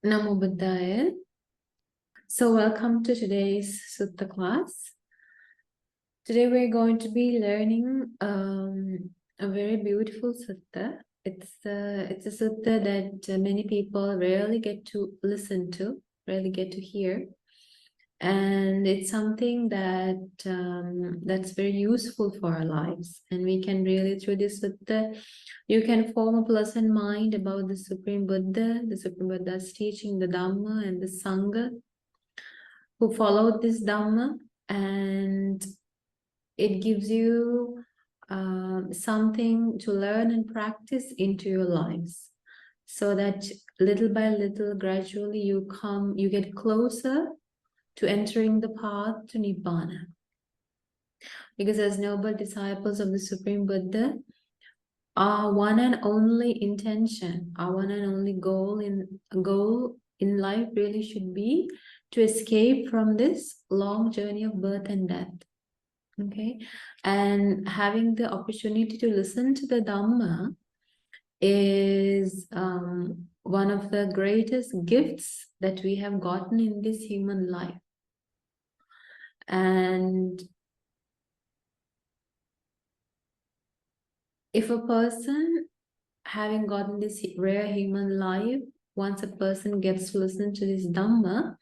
Namo Buddhaya. So welcome to today's Sutta class. Today we're going to be learning a very beautiful sutta. It's a sutta that many people rarely get to listen to, rarely get to hear, and it's something that that's very useful for our lives. And we can really, through this sutta, you can form a pleasant mind about the Supreme Buddha's teaching, the Dhamma and the Sangha, who followed this Dhamma, and it gives you something to learn and practice into your lives, so that little by little, gradually, you get closer to entering the path to Nibbana. Because as noble disciples of the Supreme Buddha, our one and only intention, our one and only goal in life really should be to escape from this long journey of birth and death. Okay, and having the opportunity to listen to the Dhamma is one of the greatest gifts that we have gotten in this human life. And if a person, having gotten this rare human life, once a person gets to listen to this Dhamma,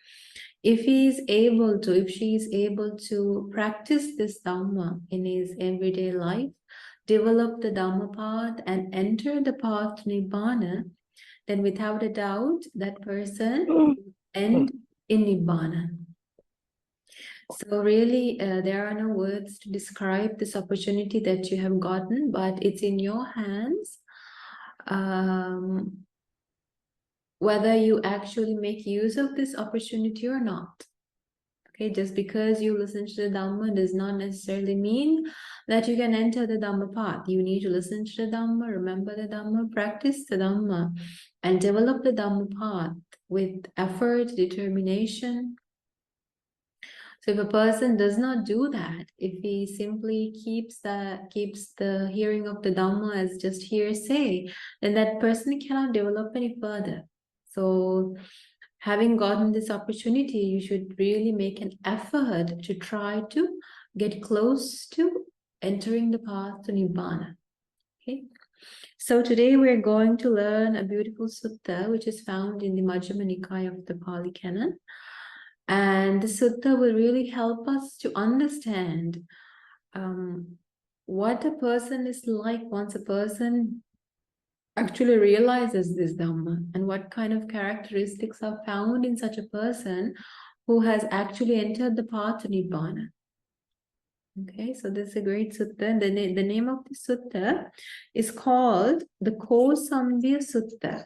if she is able to practice this Dhamma in his everyday life, develop the Dhamma path and enter the path to Nibbana, then without a doubt, that person will end in Nibbana. So really, there are no words to describe this opportunity that you have gotten, but it's in your hands. Whether you actually make use of this opportunity or not. Okay, just because you listen to the Dhamma does not necessarily mean that you can enter the Dhamma path. You need to listen to the Dhamma, remember the Dhamma, practice the Dhamma, and develop the Dhamma path with effort, determination. So if a person does not do that, if he simply keeps the hearing of the Dhamma as just hearsay, then that person cannot develop any further. So having gotten this opportunity, you should really make an effort to try to get close to entering the path to Nibbana. Okay. So today we're going to learn a beautiful sutta which is found in the Majjhima Nikaya of the Pali Canon. And the sutta will really help us to understand what a person is like once a person actually realizes this Dhamma, and what kind of characteristics are found in such a person who has actually entered the path to Nibbana. Okay, so this is a great sutta. The name of the sutta is called the Kosambiya Sutta.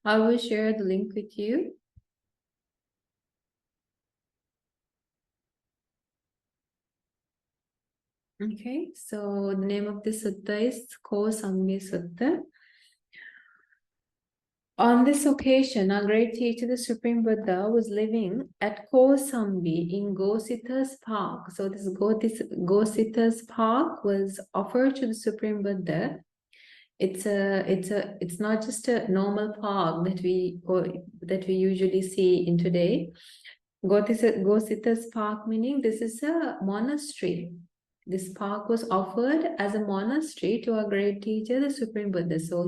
I will share the link with you. Okay, so the name of the sutta is Kosambiya Sutta. On this occasion, our great teacher, the Supreme Buddha, was living at Kosambi in Gosita's Park. So this Gosita's Park was offered to the Supreme Buddha. It's not just a normal park that we usually see in today. Gosita's Park, meaning this is a monastery. This park was offered as a monastery to our great teacher, the Supreme Buddha. So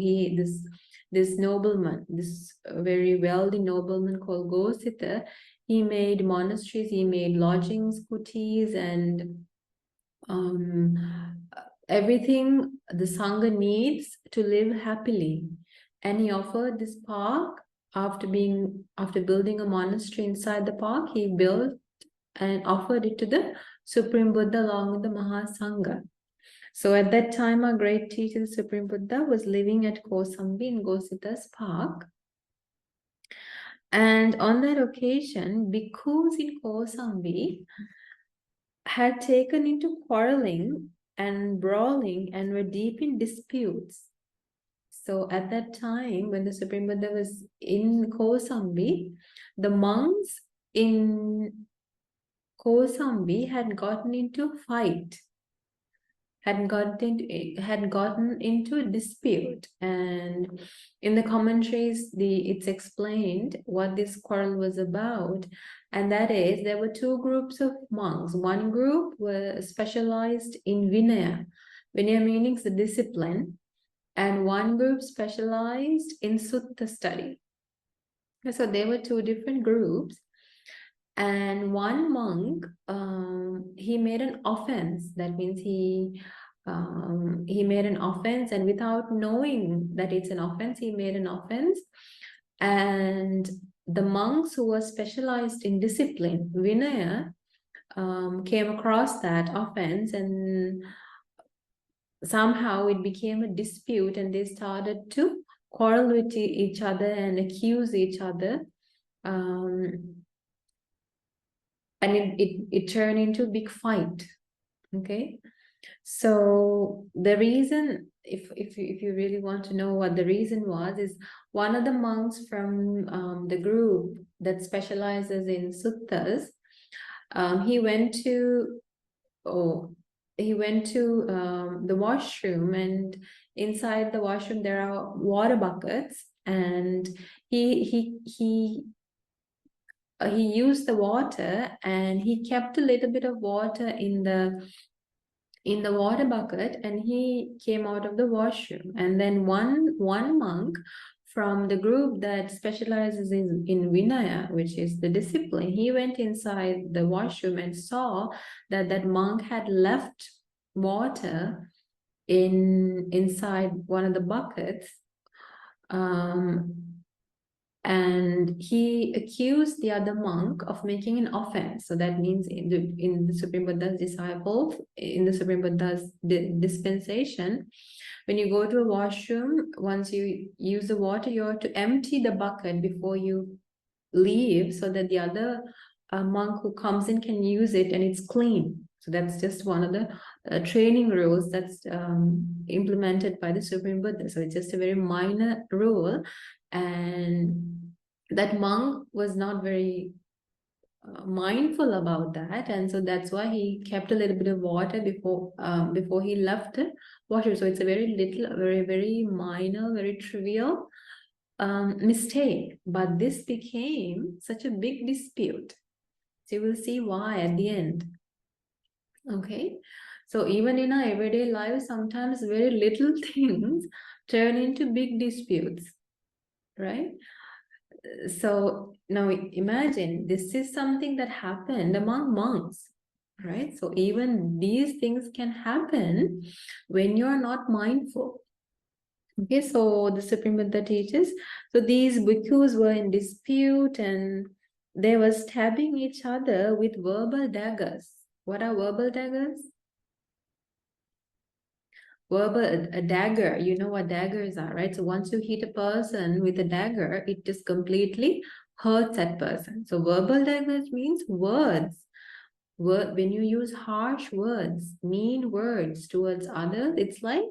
this nobleman, this very wealthy nobleman called Gosita, he made monasteries, he made lodgings, kutis, and everything the Sangha needs to live happily. And he offered this park after building a monastery inside the park. He built and offered it to the Supreme Buddha along with the Mahasangha. So at that time, our great teacher, the Supreme Buddha, was living at Kosambi in Gosita's Park. And on that occasion, bhikkhus in Kosambi had taken into quarreling and brawling and were deep in disputes. So at that time, when the Supreme Buddha was in Kosambi, the monks in Kosambi had gotten into a fight. had gotten into a dispute, and in the commentaries it's explained what this quarrel was about, and that is there were two groups of monks. One group were specialized in Vinaya meaning the discipline, and one group specialized in Sutta study. So there were two different groups, and one monk, he made an offense. That means he made an offense, and without knowing that it's an offense, he made an offense. And the monks who were specialized in discipline, Vinaya, came across that offense, and somehow it became a dispute, and they started to quarrel with each other and accuse each other. And it turned into a big fight. Okay, so the reason, if you really want to know what the reason was, is one of the monks from the group that specializes in suttas, he went to the washroom, and inside the washroom there are water buckets, and he used the water, and he kept a little bit of water in the water bucket, and he came out of the washroom. And then one monk from the group that specializes in Vinaya, which is the discipline, he went inside the washroom and saw that that monk had left water inside one of the buckets. And he accused the other monk of making an offense. So that means in the Supreme Buddha's disciples, in the Supreme Buddha's dispensation, when you go to a washroom, once you use the water, you have to empty the bucket before you leave, so that the other monk who comes in can use it and it's clean. So that's just one of the training rules that's implemented by the Supreme Buddha. So it's just a very minor rule, and that monk was not very mindful about that, and so that's why he kept a little bit of water before he left the water. So it's a very little, very minor, very trivial mistake, but this became such a big dispute. So you will see why at the end. Okay, so even in our everyday life, sometimes very little things turn into big disputes, right? So now imagine this is something that happened among monks, right? So even these things can happen when you're not mindful. Okay, so the Supreme Buddha teaches, so these bhikkhus were in dispute, and they were stabbing each other with verbal daggers. What are verbal daggers? A dagger, you know what daggers are, right? So once you hit a person with a dagger, it just completely hurts that person. So verbal daggers means words. When you use harsh words, mean words towards others, it's like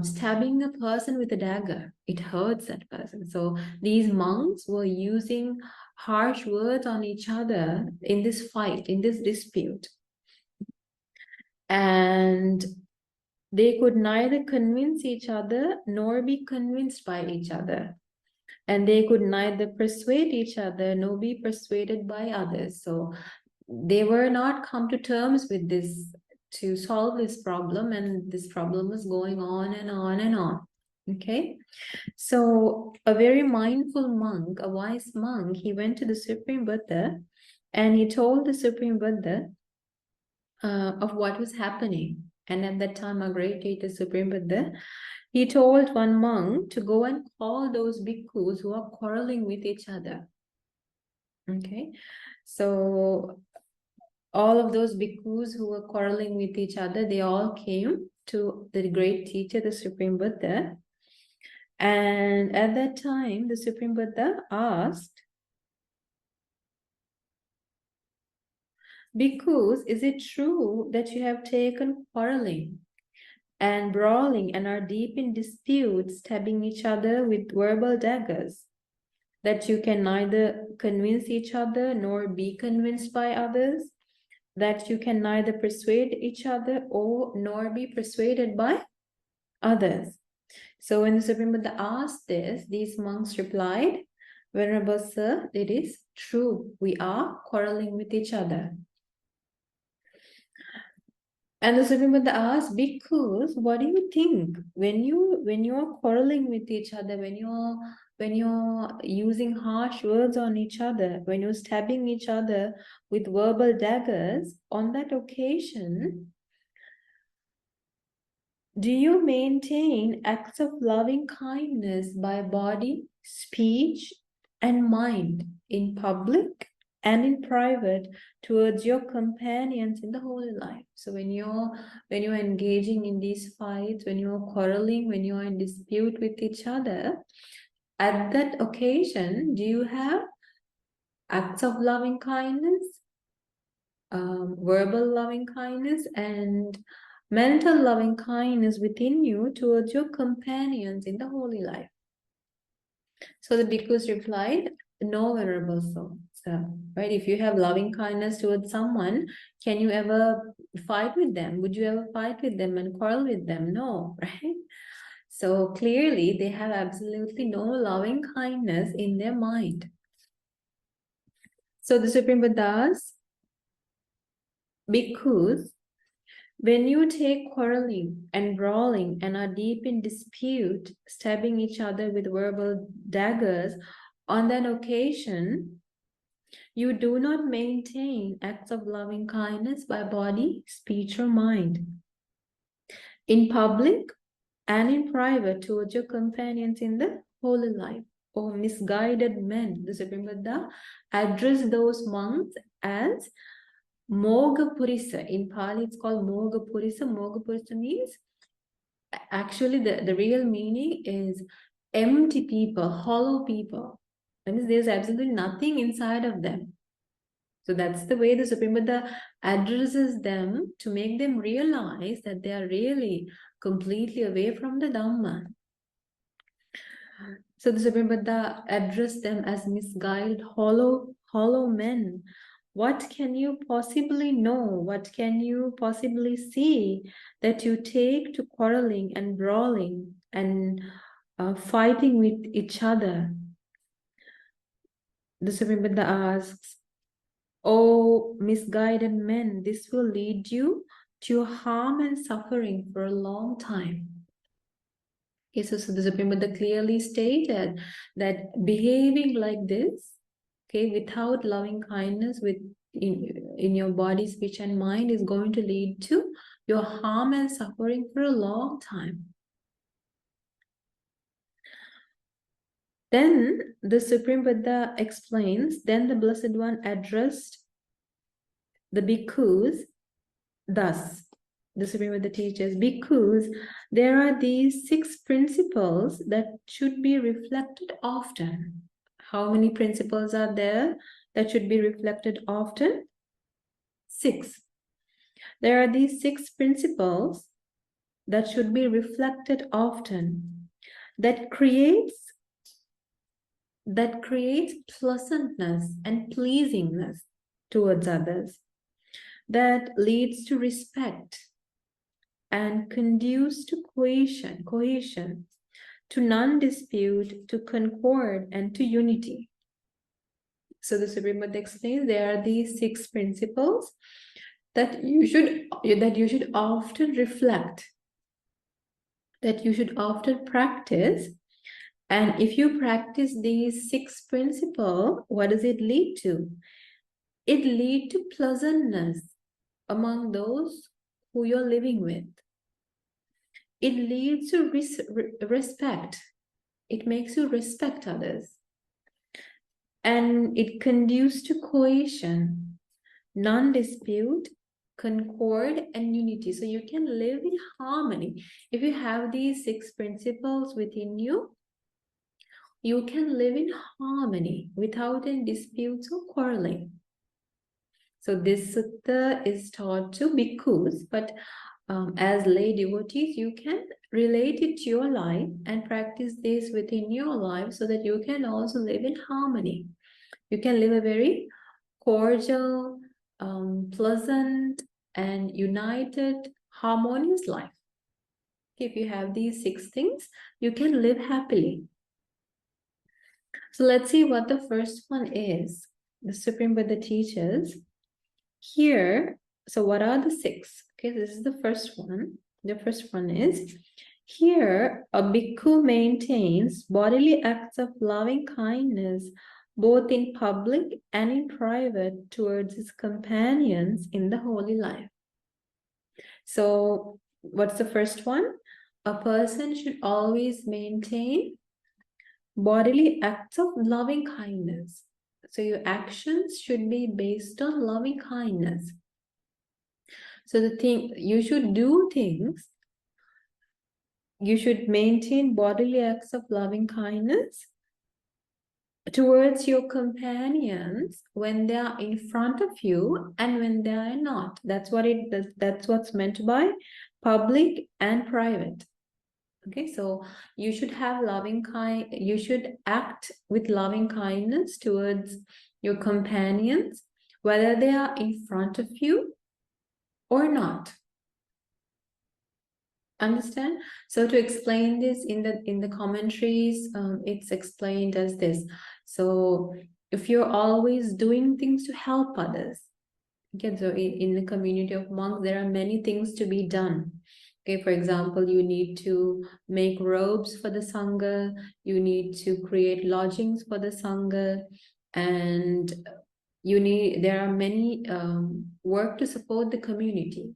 stabbing a person with a dagger. It hurts that person. So these monks were using harsh words on each other in this fight, in this dispute. And they could neither convince each other nor be convinced by each other. And they could neither persuade each other nor be persuaded by others. So they were not come to terms with this to solve this problem, and this problem was going on and on and on. Okay, so a very mindful monk, a wise monk, he went to the Supreme Buddha, and he told the Supreme Buddha of what was happening. And at that time, a great teacher, Supreme Buddha, he told one monk to go and call those bhikkhus who are quarreling with each other. Okay, so all of those bhikkhus who were quarreling with each other, they all came to the great teacher, the Supreme Buddha. And at that time, the Supreme Buddha asked, "Bhikkhus, is it true that you have taken quarreling and brawling and are deep in disputes, stabbing each other with verbal daggers, that you can neither convince each other nor be convinced by others, that you can neither persuade each other nor be persuaded by others. So when the Supreme Buddha asked this, these monks replied, Venerable Sir, it is true, we are quarreling with each other. And the Supreme Buddha asked, because what do you think when you're quarreling with each other, when you're using harsh words on each other, when you're stabbing each other with verbal daggers, on that occasion, do you maintain acts of loving kindness by body, speech, and mind in public and in private towards your companions in the holy life? So when you're engaging in these fights, when you're quarreling, when you're in dispute with each other, at that occasion, do you have acts of loving kindness, verbal loving kindness, and mental loving kindness within you towards your companions in the holy life? So the bhikkhus replied, no, Venerable Sir. Right? If you have loving kindness towards someone, can you ever fight with them? Would you ever fight with them and quarrel with them? No, right? So clearly they have absolutely no loving kindness in their mind. So the Supreme Buddha's bhikkhus, when you take quarreling and brawling and are deep in dispute, stabbing each other with verbal daggers, on that occasion, you do not maintain acts of loving kindness by body, speech, or mind. In public and in private towards your companions in the holy life. O misguided men, the Supreme Buddha addressed those monks as Moga Purisa. In Pali, it's called Moga Purisa. Moga Purisa means, actually, the real meaning is empty people, hollow people. That means there's absolutely nothing inside of them. So that's the way the Supreme Buddha addresses them, to make them realize that they are really completely away from the Dhamma. So the Supreme Buddha addressed them as misguided, hollow men. What can you possibly know? What can you possibly see that you take to quarreling and brawling and fighting with each other? The Supreme Buddha asks, "O misguided men, this will lead you to harm and suffering for a long time." Okay, so the Supreme Buddha clearly stated that behaving like this, okay, without loving kindness in your body, speech, and mind is going to lead to your harm and suffering for a long time. Then the Supreme Buddha explains, then the Blessed One addressed the bhikkhus thus. The Supreme Buddha teaches, because there are these 6 principles that should be reflected often. How many principles are there that should be reflected often? 6. There are these 6 principles that should be reflected often, that creates pleasantness and pleasingness towards others, that leads to respect and conduce to cohesion, to non-dispute, to concord, and to unity. So the Supreme Buddha explains there are these 6 principles that you should often reflect, that you should often practice. And if you practice these 6 principles, what does it lead to? It leads to pleasantness among those who you're living with. It leads to respect. It makes you respect others. And it conduces to cohesion, non-dispute, concord, and unity. So you can live in harmony. If you have these 6 principles within you, you can live in harmony without any disputes or quarreling. So this sutta is taught to bhikkhus, but as lay devotees, you can relate it to your life and practice this within your life so that you can also live in harmony. You can live a very cordial, pleasant and united, harmonious life. If you have these 6 things, you can live happily. So let's see what the first one is. The Supreme Buddha teaches here. So what are the 6? Okay, this is the first one. The first one is, here a bhikkhu maintains bodily acts of loving kindness both in public and in private towards his companions in the holy life. So what's the first one? A person should always maintain bodily acts of loving kindness. So your actions should be based on loving kindness. So the thing, you should do things, you should maintain bodily acts of loving kindness towards your companions when they are in front of you and when they are not. That's what's meant by public and private. Okay, so you should have you should act with loving kindness towards your companions, whether they are in front of you or not. Understand? So to explain this in the commentaries, it's explained as this. So if you're always doing things to help others, okay, so in the community of monks, there are many things to be done. Okay, for example, you need to make robes for the Sangha, you need to create lodgings for the Sangha, and there are many work to support the community.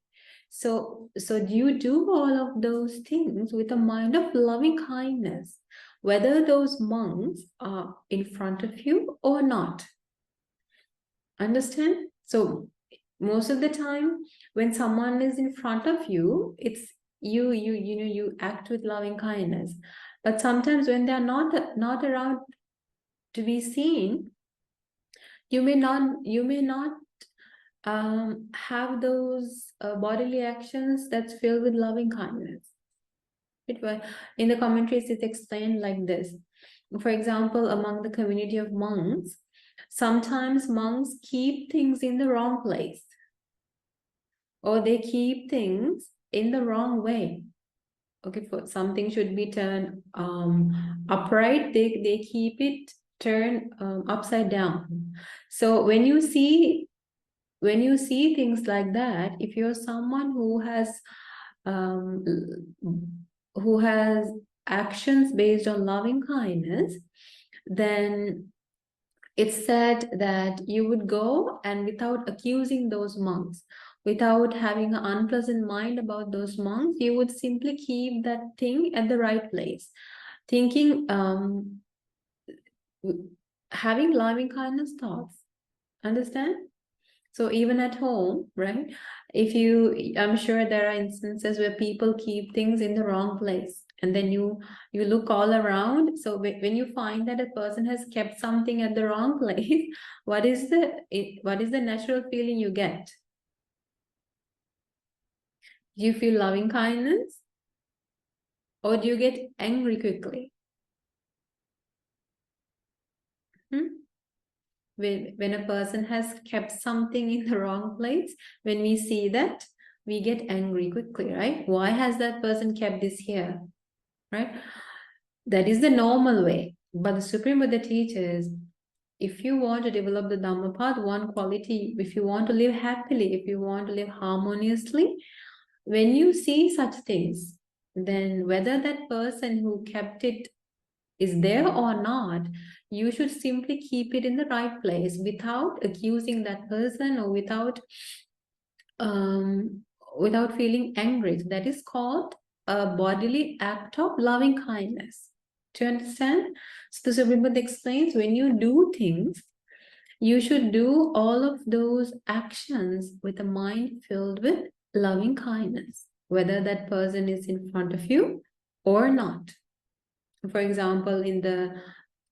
So you do all of those things with a mind of loving kindness, whether those monks are in front of you or not. Understand? So most of the time when someone is in front of you, it's you act with loving kindness. But sometimes when they are not around to be seen, you may not have those bodily actions that's filled with loving kindness. In the commentaries, it's explained like this. For example, among the community of monks, sometimes monks keep things in the wrong place, or they keep things in the wrong way. Okay, for something should be turned upright, they keep it turned upside down. So when you see things like that, if you're someone who has actions based on loving kindness, then it's said that you would go and without accusing those monks, without having an unpleasant mind about those monks, you would simply keep that thing at the right place, thinking, having loving kindness thoughts. Understand? So even at home, right? I'm sure there are instances where people keep things in the wrong place, and then you look all around. So when you find that a person has kept something at the wrong place, what is the natural feeling you get? Do you feel loving kindness, or do you get angry quickly? When a person has kept something in the wrong place, when we see that, we get angry quickly, right? Why has that person kept this here, right? That is the normal way. But the Supreme Buddha teaches, if you want to develop the Dhamma path, one quality, if you want to live happily, if you want to live harmoniously, when you see such things, then whether that person who kept it is there or not, you should simply keep it in the right place without accusing that person, or without feeling angry. So that is called a bodily act of loving kindness. Do you understand? So the Supreme Buddha explains, when you do things, you should do all of those actions with a mind filled with loving kindness, whether that person is in front of you or not. For example,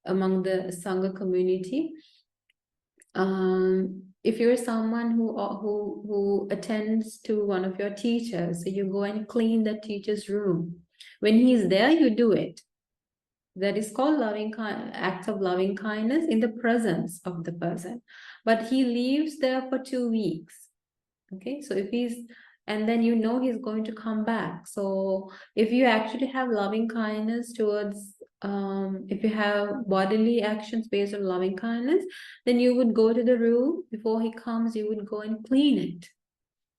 among the Sangha community, if you're someone who attends to one of your teachers, so you go and clean the teacher's room. When he's there, you do it. That is called acts of loving kindness in the presence of the person. But he leaves there for 2 weeks. Okay, so if he's, and then you know he's going to come back. So if you actually have loving kindness towards, if you have bodily actions based on loving kindness, then you would go to the room before he comes, you would go and clean it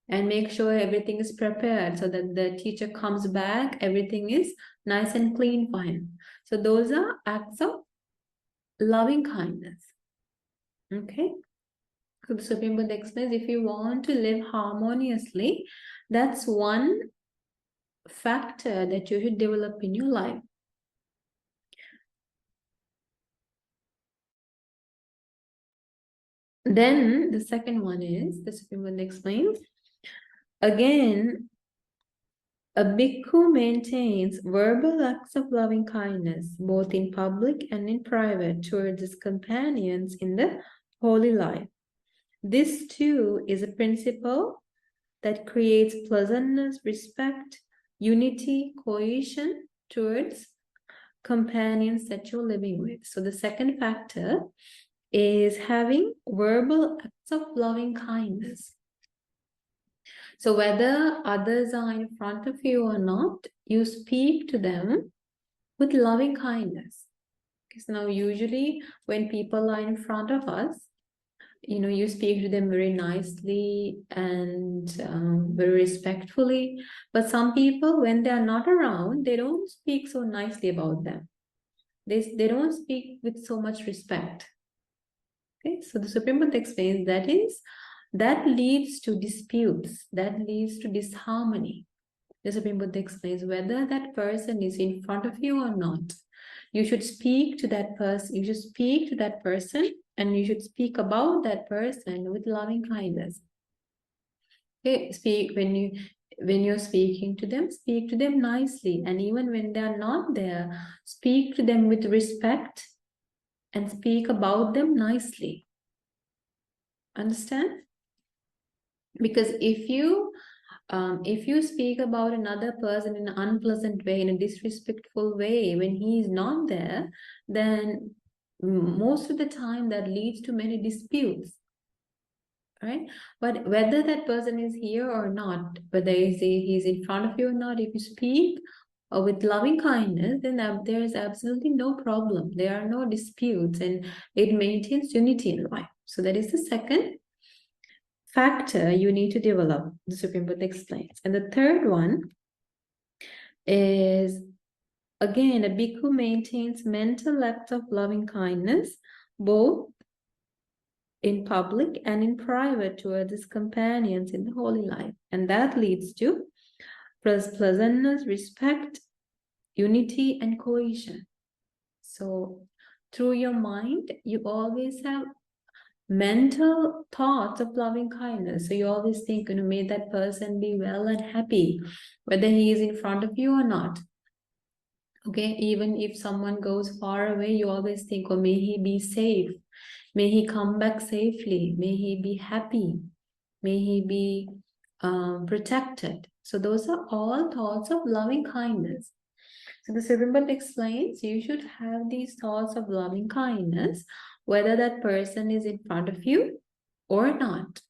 and make sure everything is prepared so that the teacher comes back, everything is nice and clean for him. So those are acts of loving kindness. Okay. So the Supreme Buddha explains, if you want to live harmoniously, that's one factor that you should develop in your life. Then the second one is, the Supreme Buddha explains, again, a bhikkhu maintains verbal acts of loving kindness, both in public and in private, towards his companions in the holy life. This too is a principle that creates pleasantness, respect, unity, cohesion towards companions that you're living with. So the second factor is having verbal acts of loving kindness. So whether others are in front of you or not, you speak to them with loving kindness. Because now usually when people are in front of us, you speak to them very nicely and very respectfully. But some people, when they are not around, they don't speak so nicely about them. They don't speak with so much respect. Okay, so the Supreme Buddha explains that leads to disputes, that leads to disharmony. The Supreme Buddha explains whether that person is in front of you or not. You should speak to that person. You should speak to that person, and you should speak about that person with loving kindness. Okay, when you're speaking to them, speak to them nicely, and even when they are not there, speak to them with respect and speak about them nicely. Understand? Because if you speak about another person in an unpleasant way, in a disrespectful way, when he is not there, then most of the time that leads to many disputes, right? But whether that person is here or not, whether he's in front of you or not, if you speak with loving kindness, then there is absolutely no problem. There are no disputes, and it maintains unity in life. So that is the second factor you need to develop, the Supreme Buddha explains. And the third one is, again, a bhikkhu maintains mental acts of loving kindness, both in public and in private towards his companions in the holy life. And that leads to pleasantness, respect, unity, and cohesion. So through your mind, you always have mental thoughts of loving kindness. So you always think, may that person be well and happy, whether he is in front of you or not. Okay, even if someone goes far away, you always think, oh, may he be safe, may he come back safely, may he be happy, may he be protected. So those are all thoughts of loving kindness. So the Supreme Buddha explains you should have these thoughts of loving kindness, whether that person is in front of you or not.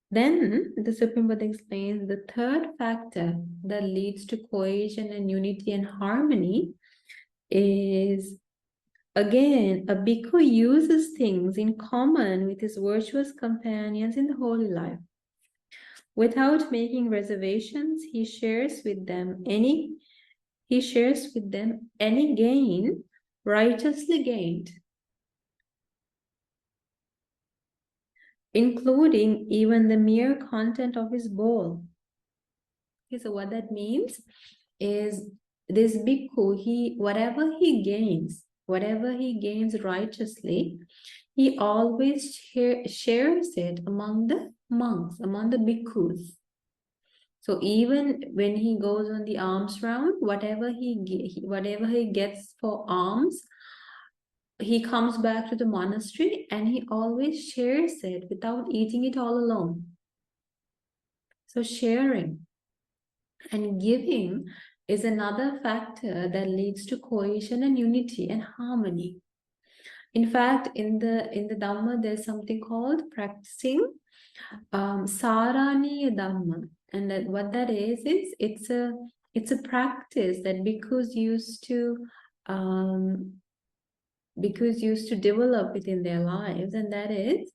Then the Supreme Buddha explains the third factor that leads to cohesion and unity and harmony is, again, a bhikkhu uses things in common with his virtuous companions in the holy life. Without making reservations, he shares with them any gain righteously gained, including even the mere content of his bowl. Okay, so what that means is this bhikkhu, whatever he gains righteously, he always shares it among the monks, among the bhikkhus. So even when he goes on the alms round, whatever he gets for alms, he comes back to the monastery and he always shares it without eating it all alone. So sharing and giving is another factor that leads to cohesion and unity and harmony. In fact, in the Dhamma, there's something called practicing Saraniya Dhamma. And what that is it's a practice that um, bhikkhus used to develop within their lives, and that is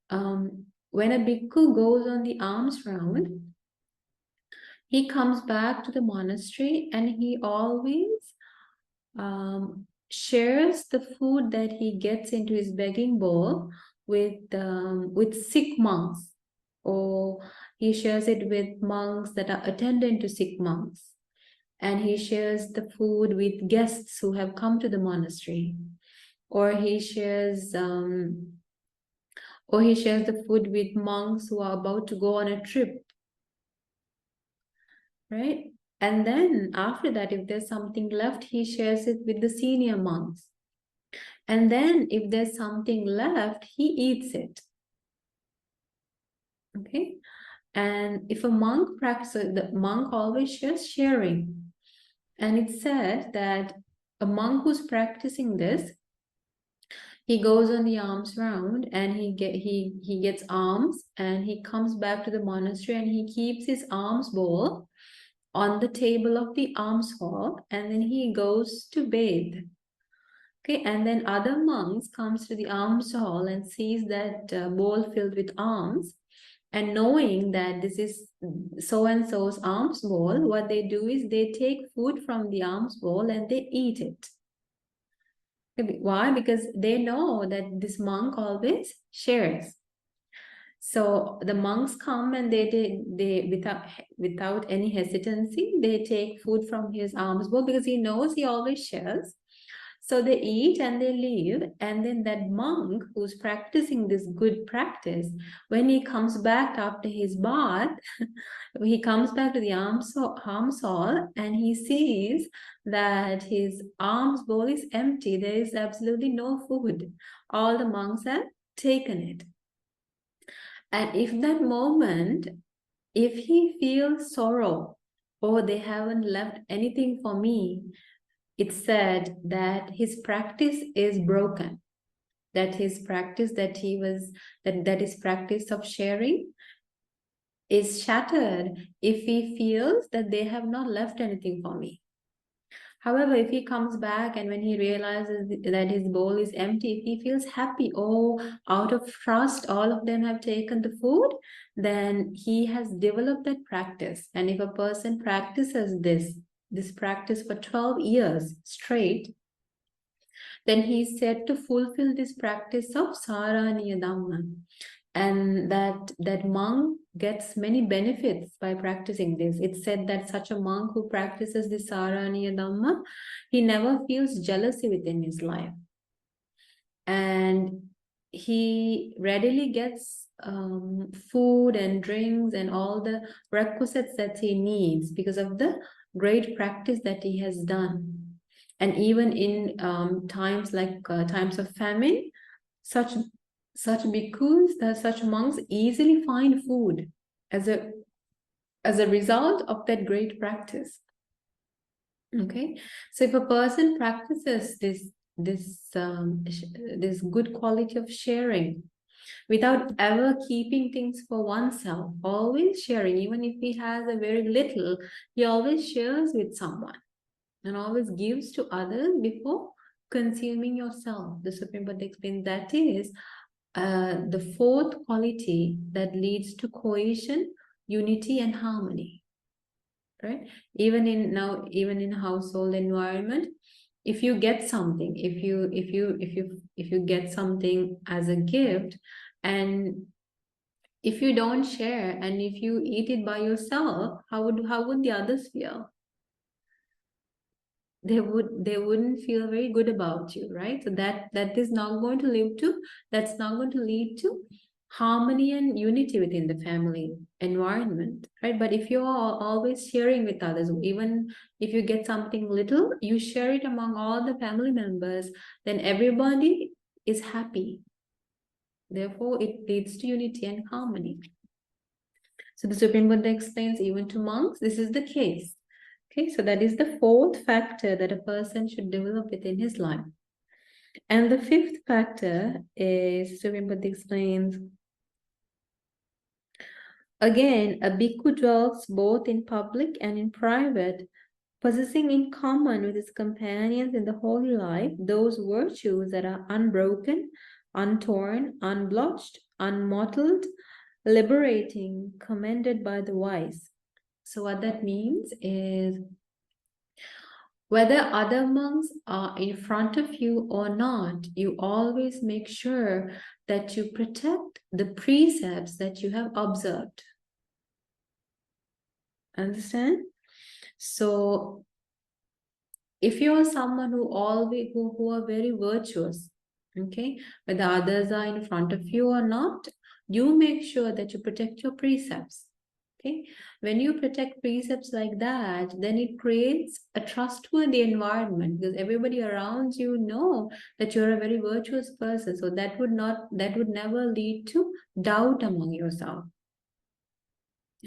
when a bhikkhu goes on the alms round, he comes back to the monastery and he always shares the food that he gets into his begging bowl with sick monks, or he shares it with monks that are attendant to sick monks, and he shares the food with guests who have come to the monastery, or he shares the food with monks who are about to go on a trip, right? And then after that, if there's something left, he shares it with the senior monks. And then if there's something left, he eats it. Okay? And if a monk practices, the monk always shares sharing. And it's said that a monk who's practicing this, he goes on the alms round and he gets alms, and he comes back to the monastery and he keeps his alms bowl on the table of the alms hall, and then he goes to bathe. Okay, and then other monks comes to the alms hall and sees that bowl filled with alms, and knowing that this is so and so's alms bowl, what they do is they take food from the alms bowl and they eat it. Why? Because they know that this monk always shares. So the monks come and they without any hesitancy, they take food from his alms bowl because he knows he always shares. So they eat and they leave, and then that monk who's practicing this good practice, when he comes back after his bath, he comes back to the alms hall and he sees that his alms bowl is empty. There is absolutely no food. All the monks have taken it. And if that moment, if he feels sorrow, or they haven't left anything for me, it's said that his practice is broken, that his practice that his practice of sharing is shattered if he feels that they have not left anything for me. However, if he comes back and when he realizes that his bowl is empty, if he feels happy, oh, out of trust, all of them have taken the food, then he has developed that practice. And if a person practices this practice for 12 years straight, then he is said to fulfill this practice of Saraniya Dhamma. And that monk gets many benefits by practicing this. It's said that such a monk who practices the Saraniya Dhamma, he never feels jealousy within his life. And he readily gets food and drinks and all the requisites that he needs because of the great practice that he has done. And even in times like times of famine, such bhikkhus, such monks easily find food as a result of that great practice. Okay, so if a person practices this good quality of sharing without ever keeping things for oneself, always sharing, even if he has a very little, he always shares with someone and always gives to others before consuming yourself. The Supreme Buddha explains that is the fourth quality that leads to cohesion, unity, and harmony. Right? Even in household environment, if you get something, if you get something as a gift, and if you don't share and if you eat it by yourself, how would the others feel? They wouldn't feel very good about you, right? So that is not going to lead to harmony and unity within the family environment, right? But if you're always sharing with others, even if you get something little, you share it among all the family members, then everybody is happy. Therefore, it leads to unity and harmony. So the Supreme Buddha explains even to monks, this is the case. Okay, so that is the fourth factor that a person should develop within his life. And the fifth factor is, Sri explains, again, a bhikkhu dwells both in public and in private, possessing in common with his companions in the holy life those virtues that are unbroken, untorn, unblotched, unmottled, liberating, commended by the wise. So what that means is, whether other monks are in front of you or not, you always make sure that you protect the precepts that you have observed. Understand? So if you are someone who are very virtuous, okay, whether others are in front of you or not, you make sure that you protect your precepts. Okay, when you protect precepts like that, then it creates a trustworthy environment, because everybody around you know that you're a very virtuous person. So that would never lead to doubt among yourself,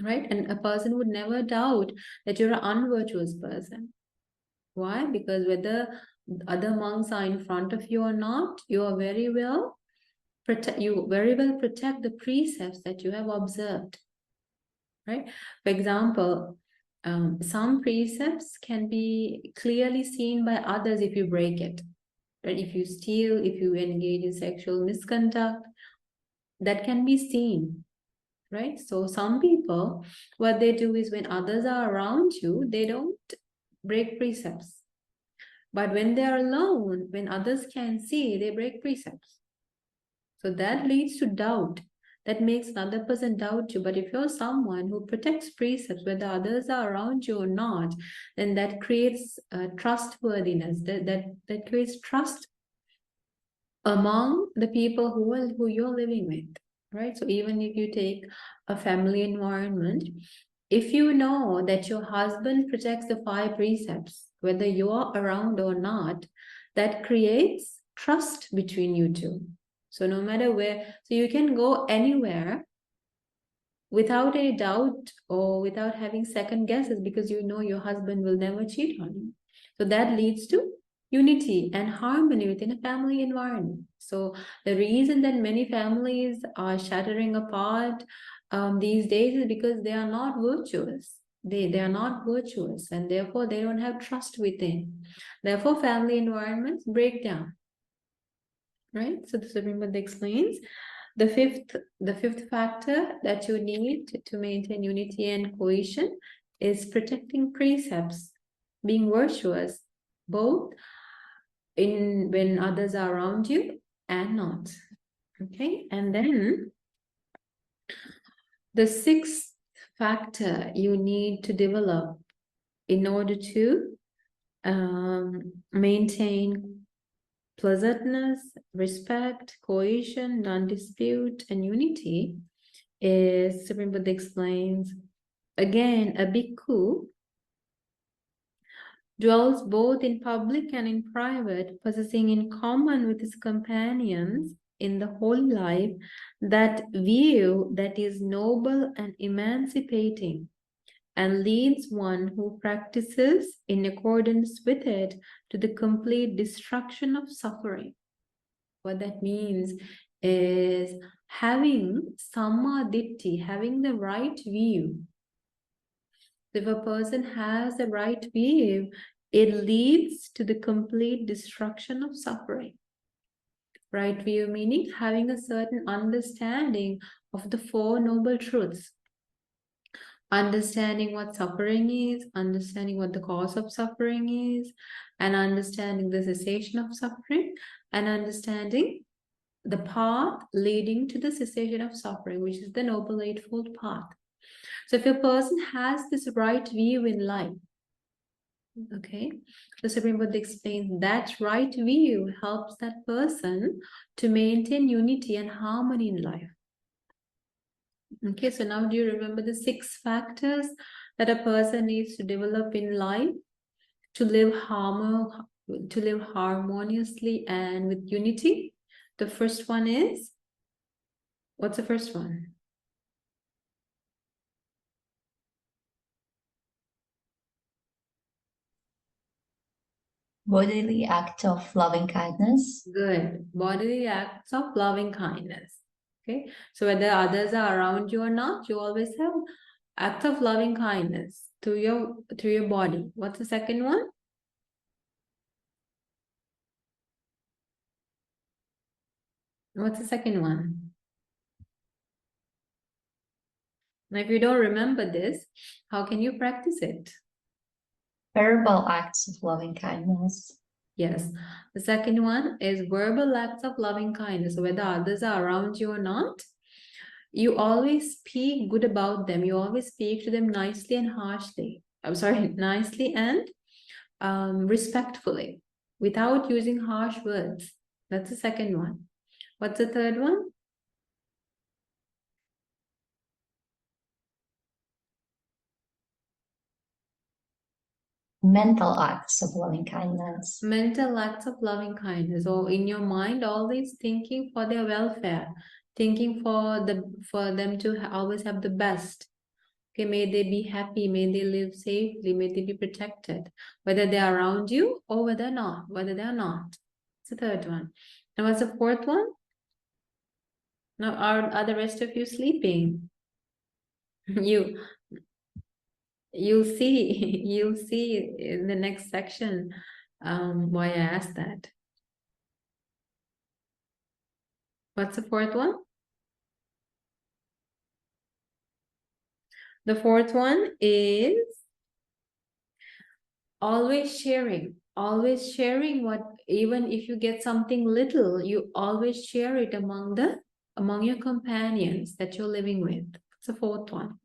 right? And a person would never doubt that you're an unvirtuous person. Why? Because whether other monks are in front of you or not, you very well protect the precepts that you have observed. Right? For example, some precepts can be clearly seen by others if you break it. Right? If you steal, if you engage in sexual misconduct, that can be seen. Right? So some people, what they do is, when others are around you, they don't break precepts. But when they are alone, when others can see, they break precepts. So that leads to doubt. That makes another person doubt you. But if you're someone who protects precepts, whether others are around you or not, then that creates trustworthiness. That creates trust among the people who you're living with, right? So even if you take a family environment, if you know that your husband protects the 5 precepts, whether you're around or not, that creates trust between you two. So no matter where, so you can go anywhere without any doubt or without having second guesses, because you know your husband will never cheat on you. So that leads to unity and harmony within a family environment. So the reason that many families are shattering apart these days is because they are not virtuous. They are not virtuous, and therefore they don't have trust within. Therefore, family environments break down. Right? So the Supreme Buddha explains the fifth factor that you need to maintain unity and cohesion is protecting precepts, being virtuous, both in when others are around you and not. Okay, and then the sixth factor you need to develop in order to maintain pleasantness, respect, cohesion, non-dispute, and unity is, Supreme Buddha explains, again, a bhikkhu dwells both in public and in private, possessing in common with his companions in the holy life that view that is noble and emancipating, and leads one who practices in accordance with it to the complete destruction of suffering. What that means is having samma ditthi, having the right view. If a person has the right view, it leads to the complete destruction of suffering. Right view meaning having a certain understanding of the Four Noble Truths. Understanding what suffering is, understanding what the cause of suffering is, and understanding the cessation of suffering, and understanding the path leading to the cessation of suffering, which is the Noble Eightfold Path. So if a person has this right view in life, okay, the Supreme Buddha explains that right view helps that person to maintain unity and harmony in life. Okay, so now do you remember the 6 factors that a person needs to develop in life to live harmoniously and with unity? The first one is, what's the first one? Bodily act of loving kindness. Good. Bodily acts of loving kindness. Okay. So whether others are around you or not, you always have acts of loving kindness through your body. What's the second one? What's the second one? Now, if you don't remember this, how can you practice it? Verbal acts of loving kindness. Yes. The second one is verbal acts of loving kindness. So whether others are around you or not, you always speak good about them. You always speak to them nicely and harshly. I'm sorry, nicely and respectfully, without using harsh words. That's the second one. What's the third one? Mental acts of loving kindness. Mental acts of loving kindness, or in your mind, always thinking for their welfare, thinking for them to always have the best. Okay, may they be happy, may they live safely, may they be protected, whether they're around you or whether they're not. It's the third one. And what's the fourth one? Now, are the rest of you sleeping? You you'll see you'll see in the next section why I asked that. What's the fourth one? The fourth one is always sharing what, even if you get something little, you always share it among your companions that you're living with. It's the fourth one.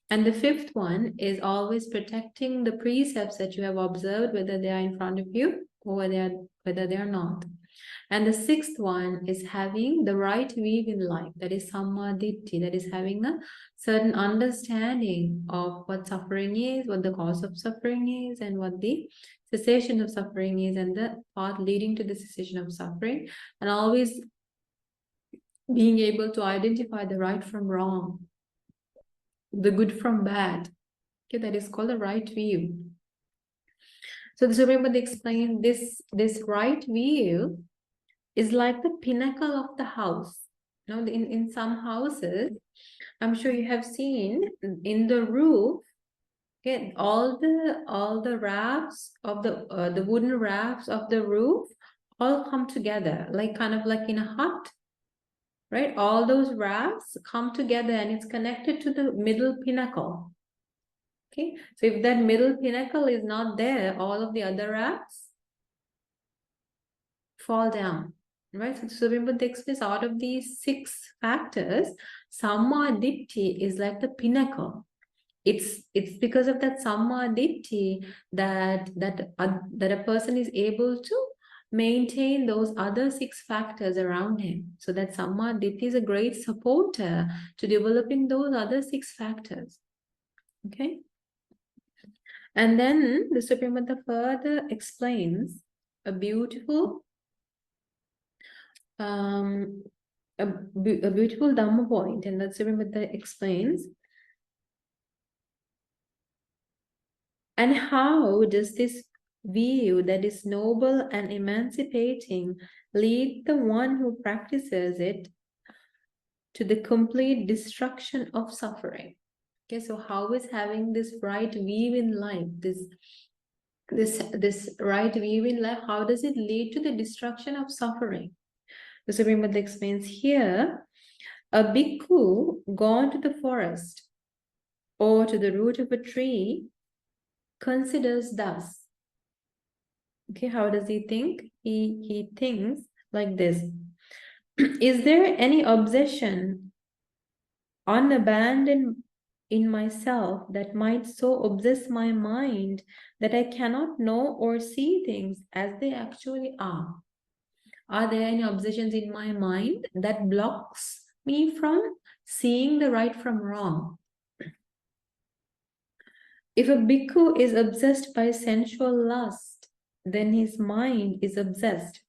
And the fifth one is always protecting the precepts that you have observed, whether they are in front of you or whether they are not. And the sixth one is having the right view in life, that is sammaditthi, that is having a certain understanding of what suffering is, what the cause of suffering is, and what the cessation of suffering is, and the path leading to the cessation of suffering, and always being able to identify the right from wrong, the good from bad. Okay, that is called the right view. So the Supreme Buddha explained this right view is like the pinnacle of the house. You know, in some houses, I'm sure you have seen in the roof, okay, all the rafts of the wooden rafts of the roof all come together, like kind of like in a hut, right? All those rafts come together and it's connected to the middle pinnacle. Okay, so if that middle pinnacle is not there, all of the other rafts fall down, right? So remember the explains out of these 6 factors, Samma Ditthi is like the pinnacle. It's because of that Samma Ditthi that a person is able to maintain those other 6 factors around him. So that Samma Ditthi is a great supporter to developing those other 6 factors. Okay. And then the Supreme Buddha further explains a beautiful a beautiful Dhamma point, and that's Supreme Buddha explains. And how does this view that is noble and emancipating lead the one who practices it to the complete destruction of suffering? Okay, so how is having this right view in life, this right view in life, how does it lead to the destruction of suffering? The Supreme Buddha explains here, a bhikkhu gone to the forest or to the root of a tree considers thus. Okay, how does he think? He thinks like this. Is there any obsession unabandoned in myself that might so obsess my mind that I cannot know or see things as they actually are? Are there any obsessions in my mind that blocks me from seeing the right from wrong? If a bhikkhu is obsessed by sensual lust, then his mind is obsessed.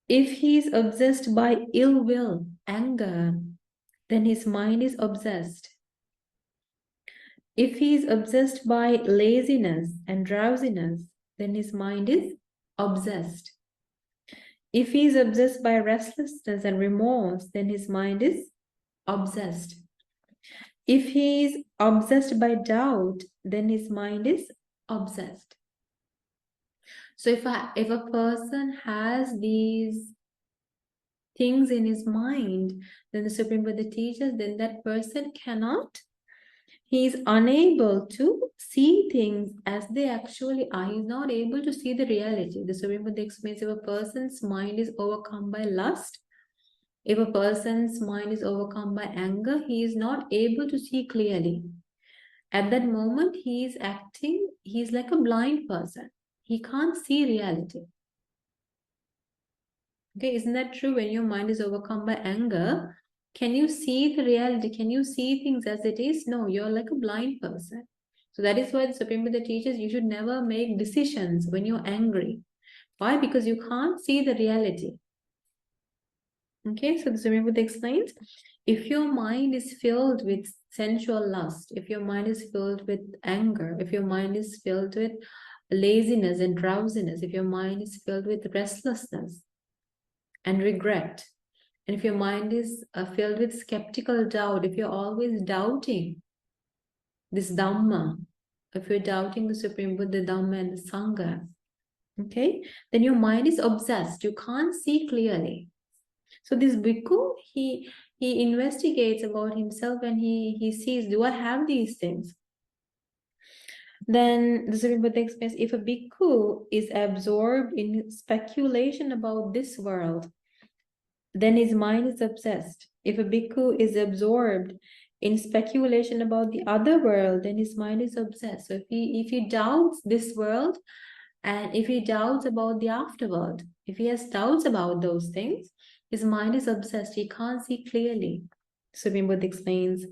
If he is obsessed by ill will, anger, then his mind is obsessed. If he is obsessed by laziness and drowsiness, then his mind is obsessed. If he is obsessed by restlessness and remorse, then his mind is obsessed. If he is obsessed by doubt, then his mind is obsessed. So if a person has these things in his mind, then the Supreme Buddha teaches, then that person cannot, he is unable to see things as they actually are. He is not able to see the reality. The Supreme Buddha explains, if a person's mind is overcome by lust, if a person's mind is overcome by anger, he is not able to see clearly. At that moment, he is acting, he is like a blind person. He can't see reality. Okay, isn't that true? When your mind is overcome by anger, can you see the reality? Can you see things as it is? No, you're like a blind person. So that is why the Supreme Buddha teaches you should never make decisions when you're angry. Why? Because you can't see the reality. Okay, so the Supreme Buddha explains, if your mind is filled with sensual lust, if your mind is filled with anger, if your mind is filled with laziness and drowsiness, if your mind is filled with restlessness and regret, and if your mind is filled with skeptical doubt, if you're always doubting this Dhamma, if you're doubting the Supreme Buddha, Dhamma, and the Sangha, okay, then your mind is obsessed. You can't see clearly. So this bhikkhu, he investigates about himself and he sees, do I have these things? Then the Supreme Buddha explains, if a bhikkhu is absorbed in speculation about this world, then his mind is obsessed. If a bhikkhu is absorbed in speculation about the other world, then his mind is obsessed. So if he doubts this world, and if he doubts about the afterworld, if he has doubts about those things, his mind is obsessed. He can't see clearly. Supreme Buddha explains,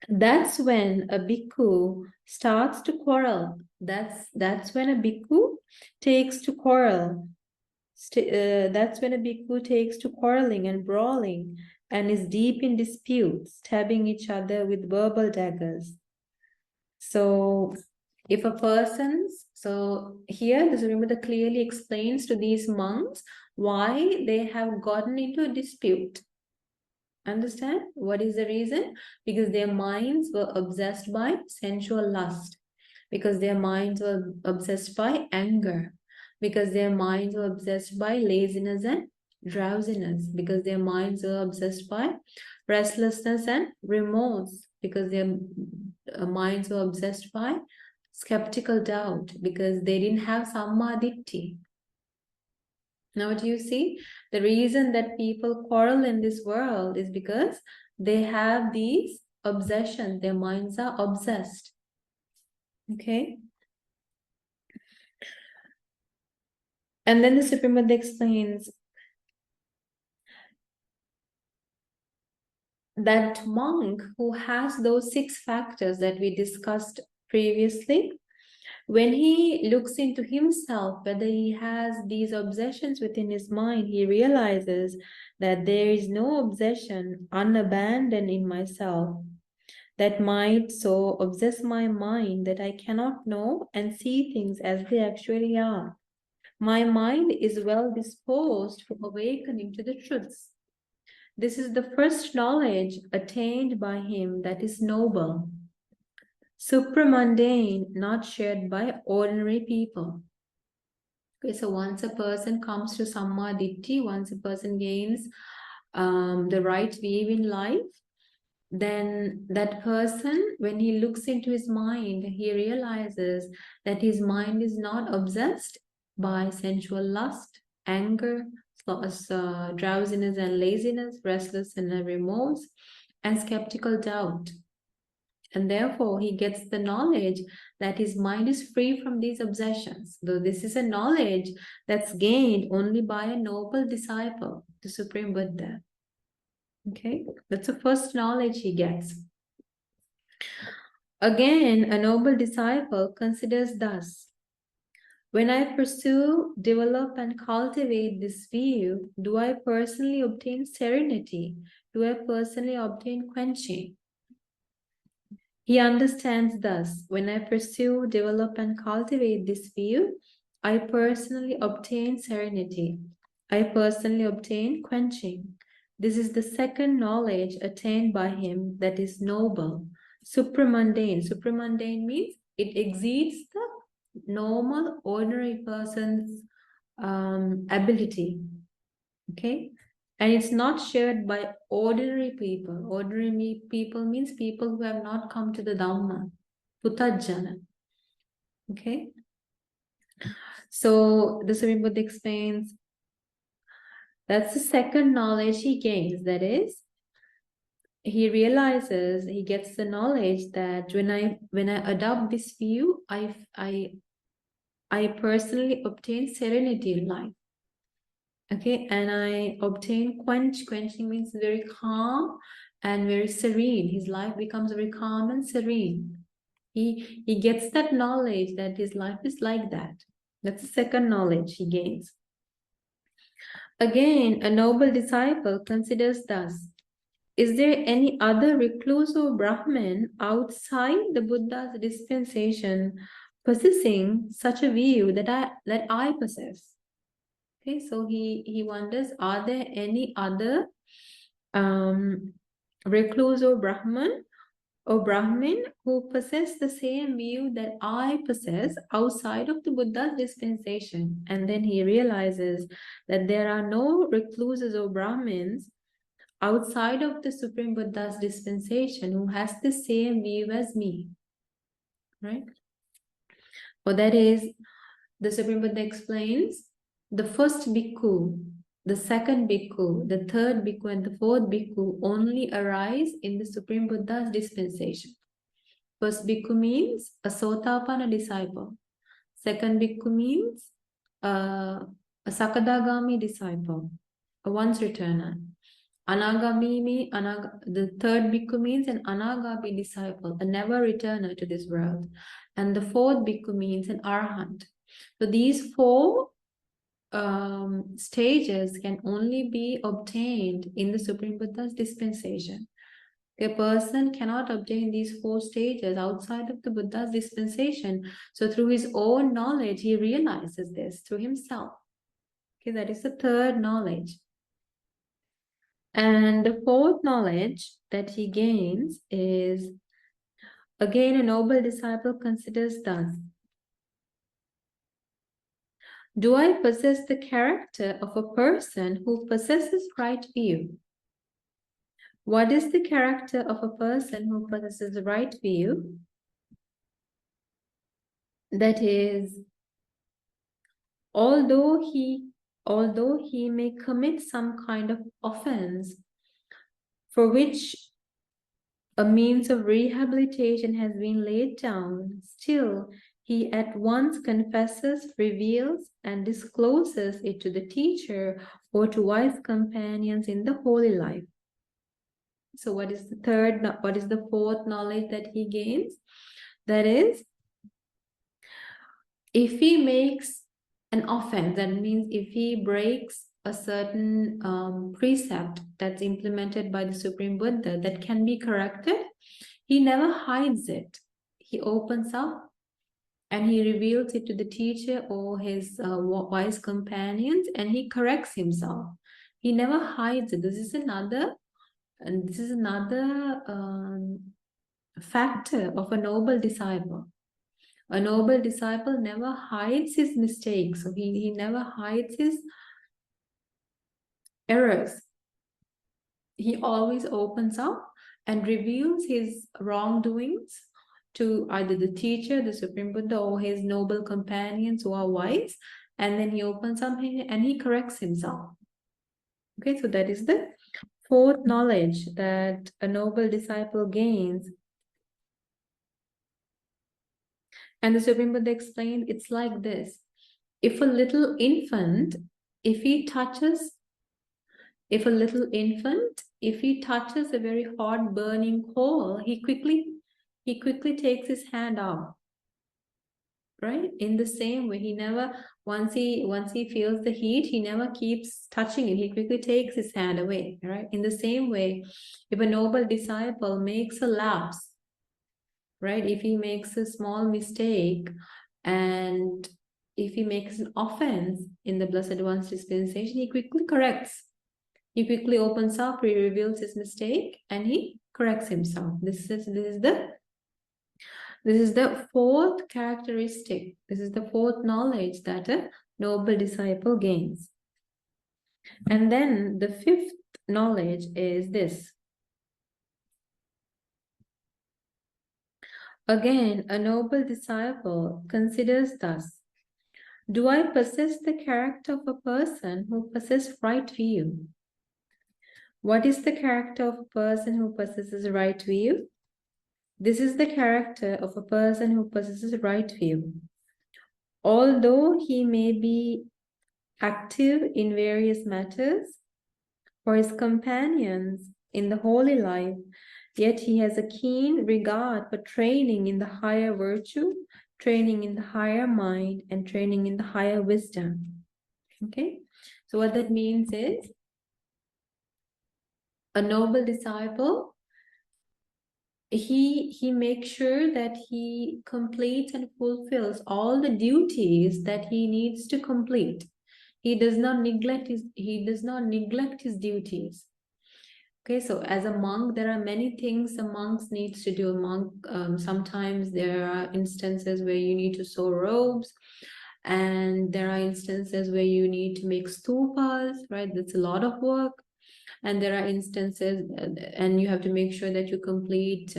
that's when a bhikkhu starts to quarrel. That's when a bhikkhu takes to quarrel. That's when a bhikkhu takes to quarreling and brawling and is deep in disputes, stabbing each other with verbal daggers. So if a person's, so here the Supreme Buddha clearly explains to these monks why they have gotten into a dispute. Understand? What is the reason? Because their minds were obsessed by sensual lust, because their minds were obsessed by anger, because their minds were obsessed by laziness and drowsiness, because their minds were obsessed by restlessness and remorse, because their minds were obsessed by skeptical doubt, because they didn't have sammaditthi. Now, do you see? The reason that people quarrel in this world is because they have these obsessions. Their minds are obsessed. Okay? And then the Supreme Buddha explains that monk who has those 6 factors that we discussed previously, when he looks into himself, whether he has these obsessions within his mind, he realizes that there is no obsession unabandoned in myself that might so obsess my mind that I cannot know and see things as they actually are. My mind is well disposed for awakening to the truths. This is the first knowledge attained by him that is noble, supramundane, not shared by ordinary people. Okay, so once a person comes to sammaditthi, once a person gains the right view in life, then that person, when he looks into his mind, he realizes that his mind is not obsessed by sensual lust, anger, drowsiness and laziness, restless and remorse, and skeptical doubt. And therefore, he gets the knowledge that his mind is free from these obsessions. Though this is a knowledge that's gained only by a noble disciple, the Supreme Buddha. Okay, that's the first knowledge he gets. Again, a noble disciple considers thus: when I pursue, develop, and cultivate this view, do I personally obtain serenity? Do I personally obtain quenching? He understands thus, when I pursue, develop, and cultivate this view, I personally obtain serenity. I personally obtain quenching. This is the second knowledge attained by him that is noble, supramundane. Supramundane means it exceeds the normal, ordinary person's ability. Okay? And it's not shared by ordinary people. Ordinary people means people who have not come to the Dhamma, Putajjana. Okay? So the Supreme Buddha explains that's the second knowledge he gains. That is, he realizes, he gets the knowledge that when I adopt this view, I personally obtain serenity in life. Okay, and I obtain quenching means very calm and very serene. His life becomes very calm and serene. He gets that knowledge that his life is like that. That's the second knowledge he gains. Again, a noble disciple considers thus: is there any other recluse or Brahmin outside the Buddha's dispensation possessing such a view that I possess? Okay, so he wonders, are there any other recluse or Brahmin who possess the same view that I possess outside of the Buddha's dispensation? And then he realizes that there are no recluses or Brahmins outside of the Supreme Buddha's dispensation who has the same view as me, right? Or that is, the Supreme Buddha explains, the first bhikkhu, the second bhikkhu, the third bhikkhu, and the fourth bhikkhu only arise in the Supreme Buddha's dispensation. First bhikkhu means a Sotapanna disciple. Second bhikkhu means a Sakadagami disciple, a once returner. The third bhikkhu means an Anagami disciple, a never returner to this world. And the fourth bhikkhu means an Arahant. So these four stages can only be obtained in the Supreme Buddha's dispensation. A person cannot obtain these four stages outside of the Buddha's dispensation. So through his own knowledge, he realizes this through himself. Okay, that is the third knowledge. And the fourth knowledge that he gains is, again, a noble disciple considers thus: do I possess the character of a person who possesses right view? What is the character of a person who possesses right view? That is, although he may commit some kind of offense for which a means of rehabilitation has been laid down, still he at once confesses, reveals, and discloses it to the teacher or to wise companions in the holy life. So what is the fourth knowledge that he gains? That is, if he makes an offense, that means if he breaks a certain precept that's implemented by the Supreme Buddha that can be corrected, he never hides it. He opens up and he reveals it to the teacher or his wise companions, and he corrects himself. He never hides it. This is another factor of a noble disciple. A noble disciple never hides his mistakes. So he never hides his errors. He always opens up and reveals his wrongdoings to either the teacher, the Supreme Buddha, or his noble companions who are wise. And then he opens up and he corrects himself. Okay, so that is the fourth knowledge that a noble disciple gains. And the Supreme Buddha explained, it's like this. If a little infant, if he touches a very hot burning coal, he quickly takes his hand off. Right? In the same way, he never, once he feels the heat, he never keeps touching it. He quickly takes his hand away. Right? In the same way, if a noble disciple makes a lapse right? If he makes a small mistake and if he makes an offense in the Blessed One's dispensation, he quickly corrects. He quickly opens up, he reveals his mistake, and he corrects himself. This is the fourth characteristic. This is the fourth knowledge that a noble disciple gains. And then the fifth knowledge is this. Again, a noble disciple considers thus: do I possess the character of a person who possesses right view? What is the character of a person who possesses right view? This is the character of a person who possesses right view. Although he may be active in various matters for his companions in the holy life, yet he has a keen regard for training in the higher virtue, training in the higher mind, and training in the higher wisdom. Okay, so what that means is a noble disciple, he makes sure that he completes and fulfills all the duties that he needs to complete. He does not neglect his duties. Okay, so as a monk, there are many things a monk needs to do. A monk, sometimes there are instances where you need to sew robes, and there are instances where you need to make stupas, right? That's a lot of work. And there are instances, and you have to make sure that you complete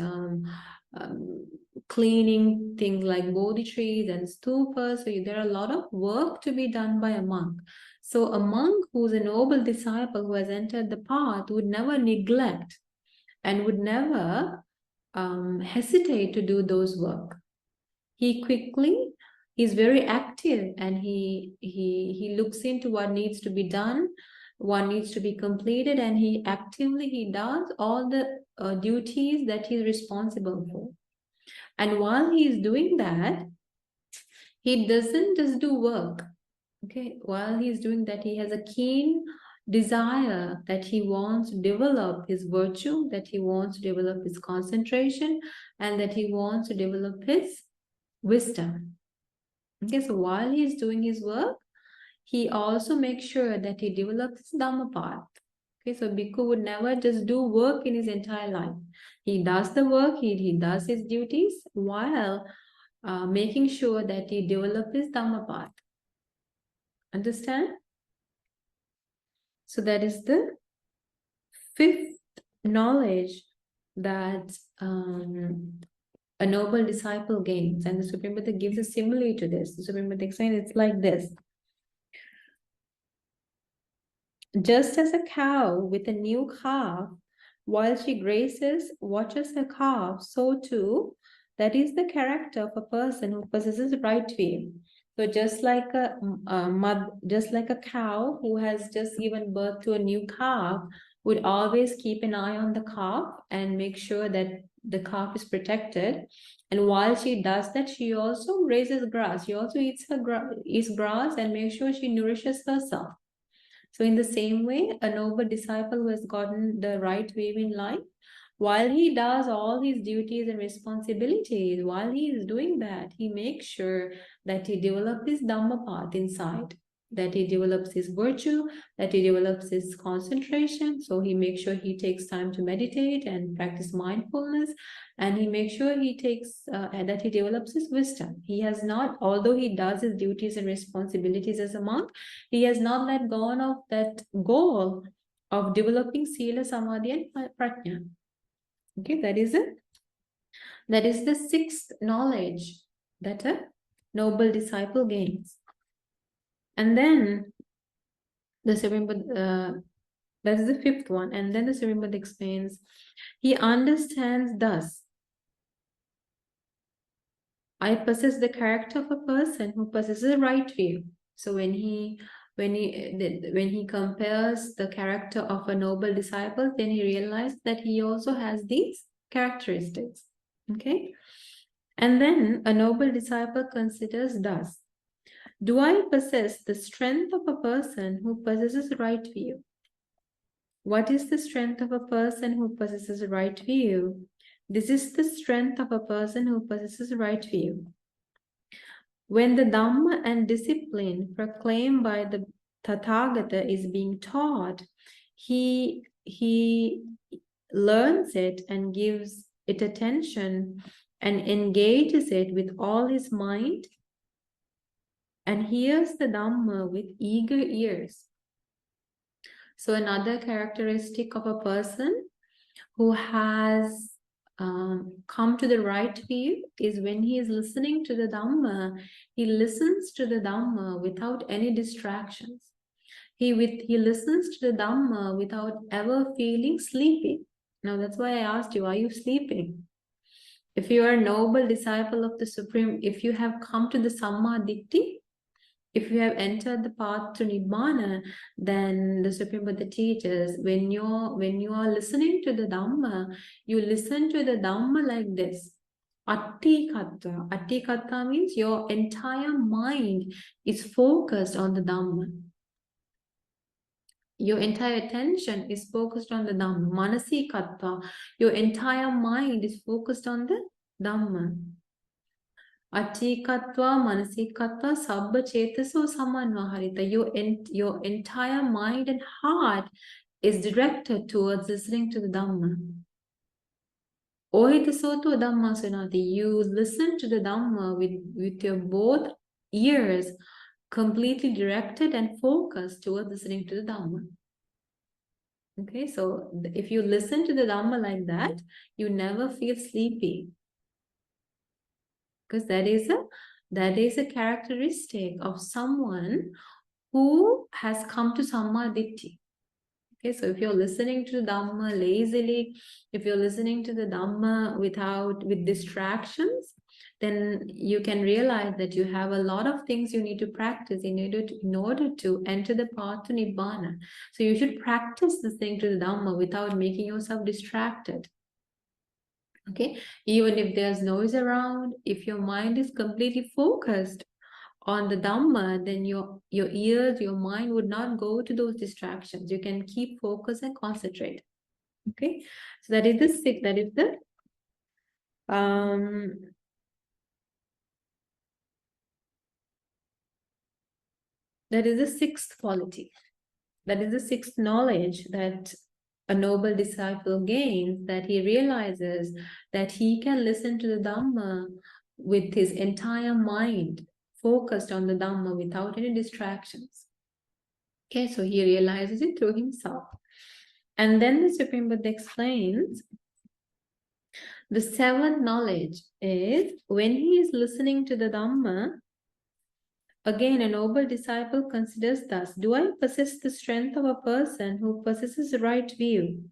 cleaning things like bodhi trees and stupas. So there are a lot of work to be done by a monk. So a monk who's a noble disciple who has entered the path would never neglect and would never hesitate to do those work. He quickly is very active, and he looks into what needs to be done, what needs to be completed, and he does all the duties that he's responsible for. And while he's doing that, he doesn't just do work. Okay, while he's doing that, he has a keen desire that he wants to develop his virtue, that he wants to develop his concentration, and that he wants to develop his wisdom. Okay, so while he's doing his work, he also makes sure that he develops his Dhamma path. Okay, so Bhikkhu would never just do work in his entire life. He does the work, he does his duties while making sure that he develops his Dhamma path. Understand? So that is the fifth knowledge that a noble disciple gains. And the Supreme Buddha gives a simile to this. The Supreme Buddha explains it's like this. Just as a cow with a new calf, while she graces, watches her calf, so too, that is the character of a person who possesses right view. So just like a cow who has just given birth to a new calf would always keep an eye on the calf and make sure that the calf is protected. And while she does that, she also raises grass. She also eats grass and makes sure she nourishes herself. So in the same way, a noble disciple who has gotten the right way in life, while he does all his duties and responsibilities, while he is doing that, he makes sure that he develops his Dhamma path inside, that he develops his virtue, that he develops his concentration. So he makes sure he takes time to meditate and practice mindfulness, and he makes sure he takes that he develops his wisdom. He has not, although he does his duties and responsibilities as a monk, he has not let go of that goal of developing Sila, Samadhi, and Prajna. Okay, that is it. That is the sixth knowledge that a noble disciple gains. And then the Supreme Buddha, that is the fifth one. And then the Supreme Buddha explains, he understands thus: I possess the character of a person who possesses a right view. So when he compares the character of a noble disciple, then he realized that he also has these characteristics. Okay, and then a noble disciple considers thus: do I possess the strength of a person who possesses right view? What is the strength of a person who possesses right view? This is the strength of a person who possesses right view. When the Dhamma and discipline proclaimed by the Tathagata is being taught, he learns it and gives it attention and engages it with all his mind and hears the Dhamma with eager ears. So another characteristic of a person who has come to the right view is when he is listening to the Dhamma, he listens to the Dhamma without any distractions. He listens to the Dhamma without ever feeling sleepy. Now that's why I asked you, are you sleeping? If you are a noble disciple of the Supreme, if you have come to the Samma Ditti, if you have entered the path to Nibbana, then the Supreme Buddha teaches, when you are listening to the Dhamma, you listen to the Dhamma like this. Atti Katta. Atti Katta means your entire mind is focused on the Dhamma. Your entire attention is focused on the Dhamma. Manasi Katta. Your entire mind is focused on the Dhamma. Atikatva, manasikatva, sabba chetaso samanvaharita. Your entire mind and heart is directed towards listening to the Dhamma. Ohitasoto Dhamma sunati. You listen to the Dhamma with your both ears completely directed and focused towards listening to the Dhamma. Okay, so if you listen to the Dhamma like that, you never feel sleepy. Because that is a characteristic of someone who has come to Samma Ditti. Okay, so if you're listening to the Dhamma lazily, if you're listening to the Dhamma with distractions, then you can realize that you have a lot of things you need to practice in order to enter the path to Nibbana. So you should practice listening to the Dhamma without making yourself distracted. Okay, even if there's noise around, if your mind is completely focused on the Dhamma, then your ears, your mind would not go to those distractions. You can keep focus and concentrate. Okay, so that is the sixth, that is the sixth quality. That is the sixth knowledge that a noble disciple gains, that he realizes that he can listen to the Dhamma with his entire mind focused on the Dhamma without any distractions. Okay, so he realizes it through himself. And then the Supreme Buddha explains the seventh knowledge is when he is listening to the Dhamma. Again, a noble disciple considers thus, do I possess the strength of a person who possesses right view?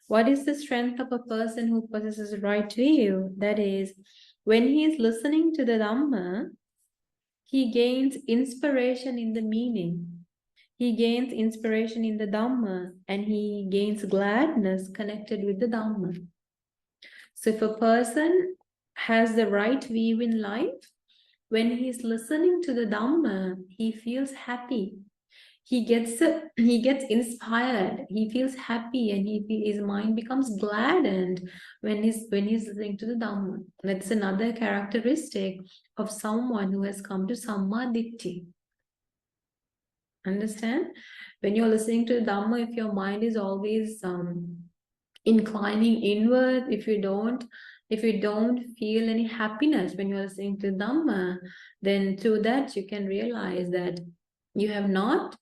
What is the strength of a person who possesses right view? That is, when he is listening to the Dhamma, he gains inspiration in the meaning. He gains inspiration in the Dhamma and he gains gladness connected with the Dhamma. So if a person has the right view in life, when he's listening to the Dhamma, he feels happy. He gets inspired. He feels happy, and his mind becomes gladdened when he's listening to the Dhamma. That's another characteristic of someone who has come to Samma Ditti. Understand? When you're listening to the Dhamma, if your mind is always inclining inward, if you don't feel any happiness when you're listening to Dhamma, then through that you can realize that you have not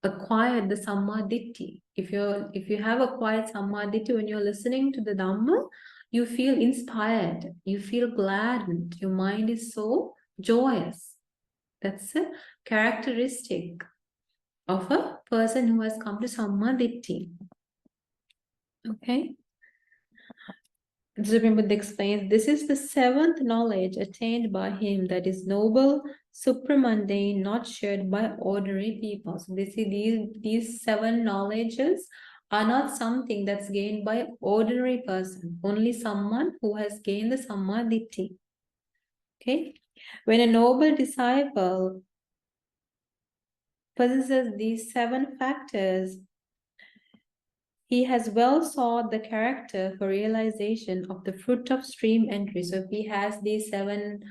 acquired the Samma Ditti. If you have acquired Samma Ditti, when you're listening to the Dhamma, you feel inspired, you feel gladdened, your mind is so joyous. That's a characteristic of a person who has come to Samma Ditti. Okay. The Supreme Buddha explains, this is the seventh knowledge attained by him that is noble, supramundane, not shared by ordinary people. So these seven knowledges are not something that's gained by an ordinary person, only someone who has gained the Samma Ditti. Okay? When a noble disciple possesses these seven factors, He has well sought the character for realization of the fruit of stream entry. So if he has these seven,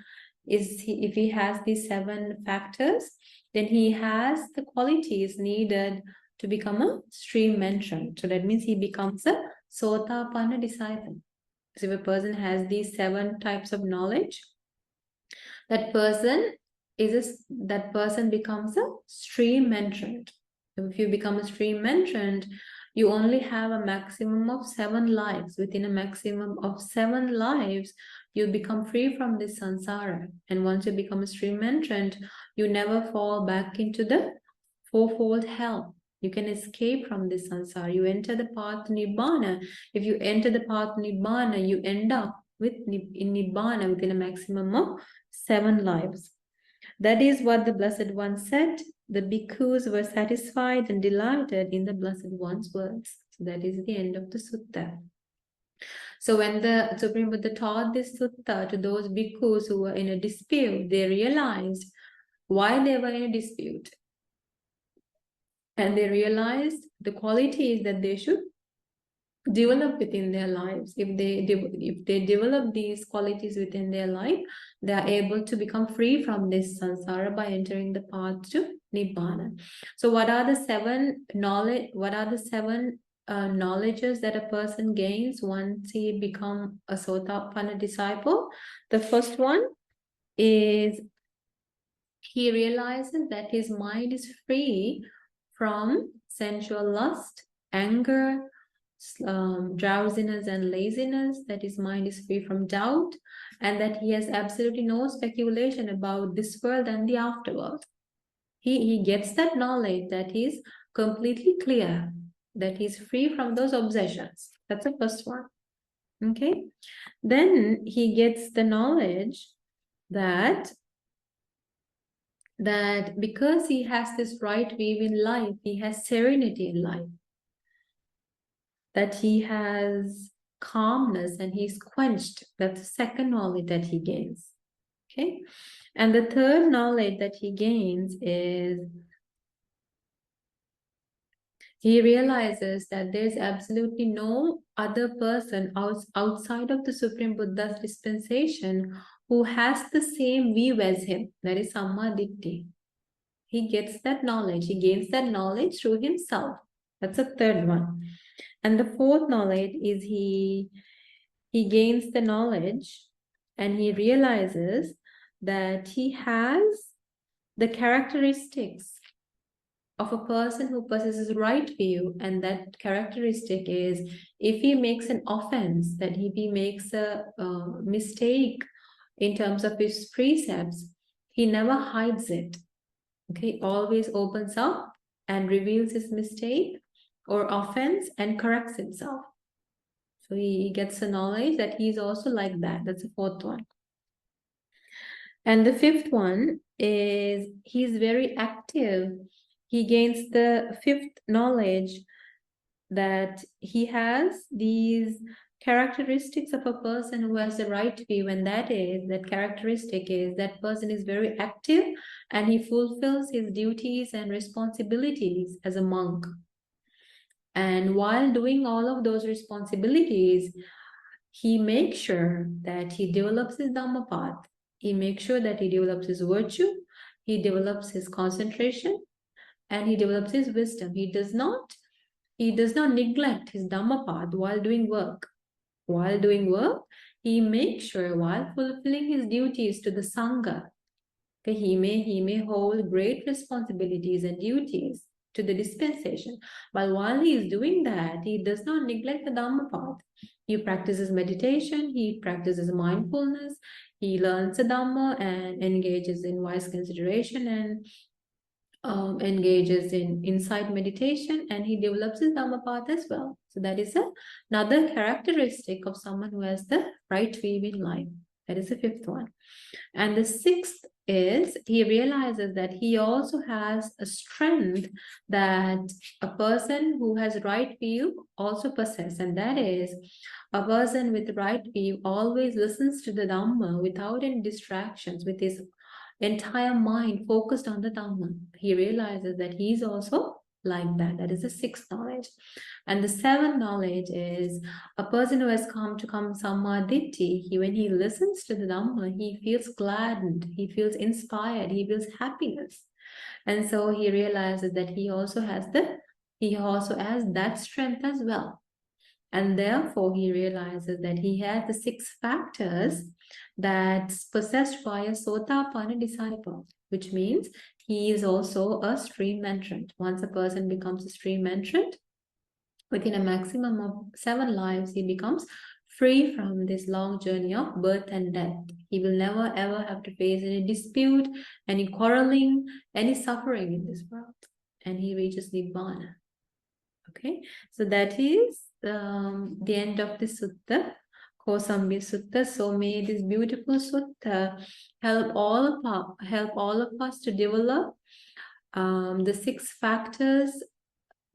if he has these seven factors, then he has the qualities needed to become a stream entrant. So that means he becomes a Sotapanna disciple. So if a person has these seven types of knowledge, that person becomes a stream entrant. If you become a stream entrant, you only have a maximum of 7 lives. Within a maximum of 7 lives, you become free from this samsara. And once you become a stream entrant, you never fall back into the fourfold hell. You can escape from this samsara. You enter the path nibbana. If you enter the path nibbana, you end up in nibbana within a maximum of 7 lives. That is what the Blessed One said. The bhikkhus were satisfied and delighted in the Blessed One's words. So that is the end of the sutta. So when the Supreme Buddha taught this sutta to those bhikkhus who were in a dispute, they realized why they were in a dispute. And they realized the qualities that they should develop within their lives. If they develop these qualities within their life, they are able to become free from this samsara by entering the path to nibbana. So what are the seven knowledges that a person gains once he become a Sotapanna disciple? The first one is he realizes that his mind is free from sensual lust, anger, drowsiness and laziness, that his mind is free from doubt, and that he has absolutely no speculation about this world and the afterworld. He gets that knowledge that he's completely clear, that he's free from those obsessions. That's the first one. Okay. Then he gets the knowledge that because he has this right view in life, he has serenity in life, that he has calmness and he's quenched. That's the second knowledge that he gains. Okay. And the third knowledge that he gains is he realizes that there's absolutely no other person outside of the Supreme Buddha's dispensation who has the same view as him. That is Samma Ditti. He gets that knowledge. He gains that knowledge through himself. That's the third one. And the fourth knowledge is he gains the knowledge and he realizes that he has the characteristics of a person who possesses right view, and that characteristic is if he makes an offense, that if he makes a mistake in terms of his precepts, he never hides it. Okay, always opens up and reveals his mistake or offense and corrects himself. So he gets the knowledge that he's also like that. That's the fourth one. And the fifth one is he's very active. He gains the fifth knowledge that he has these characteristics of a person who has the right view, and that characteristic is that person is very active and he fulfills his duties and responsibilities as a monk. And while doing all of those responsibilities, he makes sure that he develops his Dhamma path. He makes sure that he develops his virtue, he develops his concentration, and he develops his wisdom. He does not neglect his Dhamma path while doing work. While doing work, he makes sure while fulfilling his duties to the Sangha, okay, he may hold great responsibilities and duties to the dispensation. But while he is doing that, he does not neglect the Dhamma path. He practices meditation, he practices mindfulness, he learns the Dhamma and engages in wise consideration and engages in insight meditation, and he develops his Dhamma path as well. So that is another characteristic of someone who has the right view in life. That is the fifth one. And the sixth is he realizes that he also has a strength that a person who has right view also possesses, and that is a person with right view always listens to the Dhamma without any distractions, with his entire mind focused on the Dhamma. He realizes that he is also like that. That is the sixth knowledge. And the seventh knowledge is a person who has come to Sammaditthi. When he listens to the Dhamma, he feels gladdened, he feels inspired, he feels happiness. And so he realizes that he also has that strength as well. And therefore he realizes that he has the six factors that's possessed by a Sotapanna disciple, which means he is also a stream entrant. Once a person becomes a stream entrant, within a maximum of 7 lives, he becomes free from this long journey of birth and death. He will never ever have to face any dispute, any quarreling, any suffering in this world. And he reaches Nibbana. Okay, so that is the end of the sutta, Kosambiya Sutta. So may this beautiful sutta help all of us to develop the 6 factors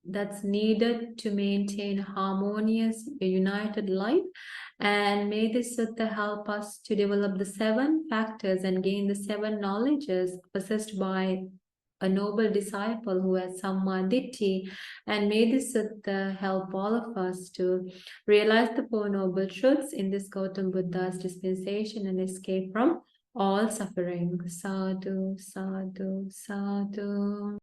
that's needed to maintain harmonious, united life. And may this sutta help us to develop the 7 factors and gain the 7 knowledges possessed by a noble disciple who has Sammaditthi. And may this sutta help all of us to realize the Four Noble Truths in this Gautam Buddha's dispensation and escape from all suffering. Sadhu, sadhu, sadhu.